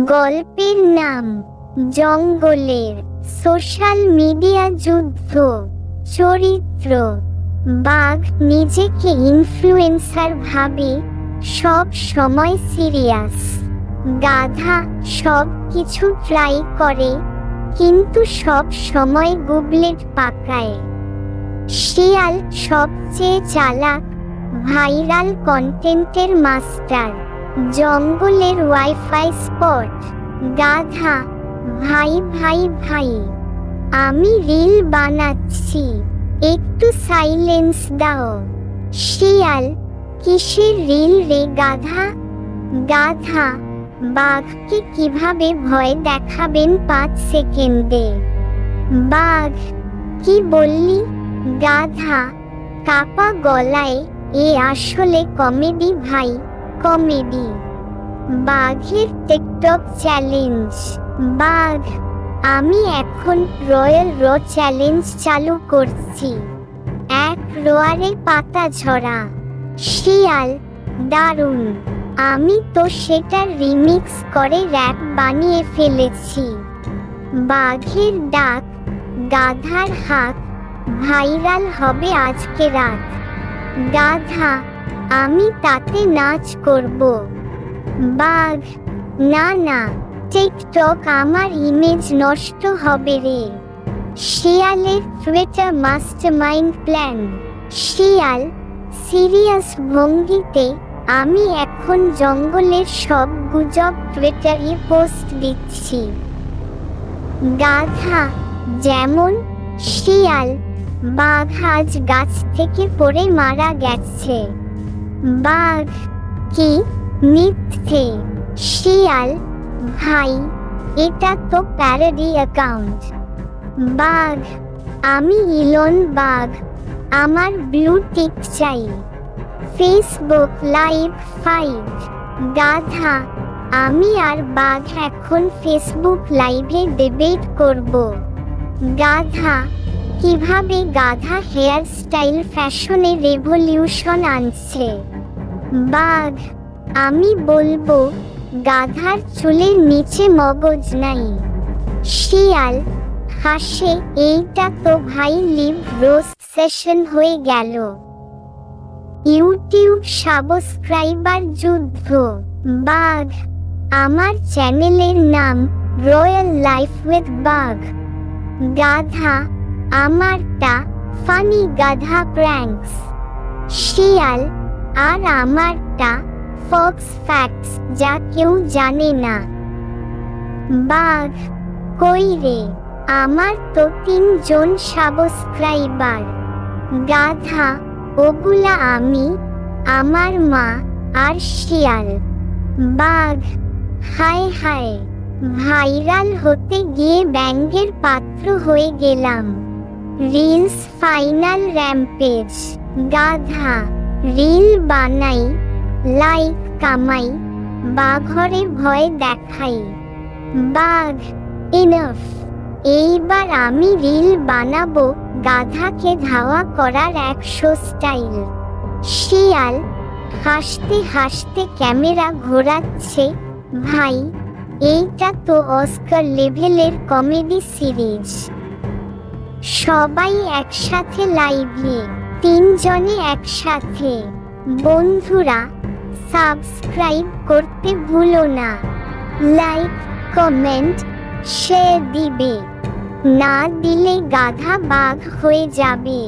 গল্পের নাম জঙ্গলের সোশ্যাল মিডিয়া যুদ্ধ। চরিত্র: বাঘ নিজেকে ইনফ্লুয়েন্সার ভাবে, সব সময় সিরিয়াস। গাধা সব কিছু ট্রাই করে, কিন্তু সব সময় গুবলেট পাকায়। শিয়াল সবচেয়ে চালাক, ভাইরাল কন্টেন্টের মাস্টার, জঙ্গলের ওয়াইফাই স্পট। গাধা: ভাই ভাই ভাই, আমি রিল বানাচ্ছি, একটু সাইলেন্স দাও। শিয়াল: কিসের রিল রে গাধা? গাধা: বাঘকে কিভাবে ভয় দেখাবেন 5 সেকেন্ডে। বাঘ: কি বললি? গাধা কাপা গলায়: এ আসলে কমেডি ভাই, কমেডি। বাঘের টিকটক চ্যালেঞ্জ। বাঘ: আমি এখন রয়্যাল রো চ্যালেঞ্জ চালু করছি, 1 রোয়ারে পাতা ঝরা। শিয়াল: দারুণ, আমি তো সেটা রিমিক্স করে র‍্যাপ বানিয়ে ফেলেছি। বাঘের ডাক, গাধার হাঁক, ভাইরাল হবে আজকে রাত। গাধা: আমি তাতে নাচ করব। বাঘ: না না, টিকটক আমার ইমেজ নষ্ট হবে রে। শিয়ালের টুইটার মাস্টারমাইন্ড প্ল্যান। শিয়াল সিরিয়াস ভঙ্গিতে: আমি এখন জঙ্গলের সব গুজব টুইটারে পোস্ট দিচ্ছি। গাধা: যেমন? শিয়াল: বাঘ আজ গাছ থেকে পড়ে মারা গেছে। বাঘ: কি মিথ্যে? শিয়াল: ভাই, এটা তো প্যারোডি অ্যাকাউন্ট। বাঘ: আমি ইলন বাঘ, আমার ব্লু টিক চাই। Facebook live fight. গাধা: আমি আর বাঘ এখন ফেসবুক লাইভে ডিবেট করব। গাধা: কিভাবে গাধা হেয়ার স্টাইল ফ্যাশনে রেভলিউশন আনছে। বাঘ: আমি বলবো, গাধার চুলের নিচে মগজ নাই। শিয়াল হাসে: এইটা তো ভাই লিভ রোস্ট সেশন হয়ে গেল। ইউটিউব সাবস্ক্রাইবার যুদ্ধ। বাঘ: আমার চ্যানেলের নাম রয়্যাল লাইফ উইথ বাঘ। গাধা: আমারটা ফানি গাধা প্র্যাঙ্কস। শিয়াল: আর আমারটা ফক্স ফ্যাক্টস, যা কেউ জানে না। বাঘ: কই রে, আমার তো 3 জন সাবস্ক্রাইবার। গাধা: ওগুলা আমি, আমার মা আর শিয়াল। বাঘ: হায় হায়, ভাইরাল হতে গিয়ে ব্যাঙের পাত্র হয়ে গেলাম। Reels final rampage. গাধা: রিল বানাই, লাইক কামাই, বাঘরে ভয় দেখাই। বাঘ: ইনাফ, এইবার আমি রিল বানাবো গাধাকে ধাওয়া করার 100 স্টাইল। শিয়াল হাসতে হাসতে ক্যামেরা ঘোরাচ্ছে: ভাই, এইটা তো অস্কার লেভেলের কমেডি সিরিজ। সবাই একসাথে লাইভে, 3 জনে একসাথে। বন্ধুরা, সাবস্ক্রাইব করতে ভুলো না, লাইক কমেন্ট শেয়ার দিবে, না দিলে গাধা বাঘ হয়ে যাবে।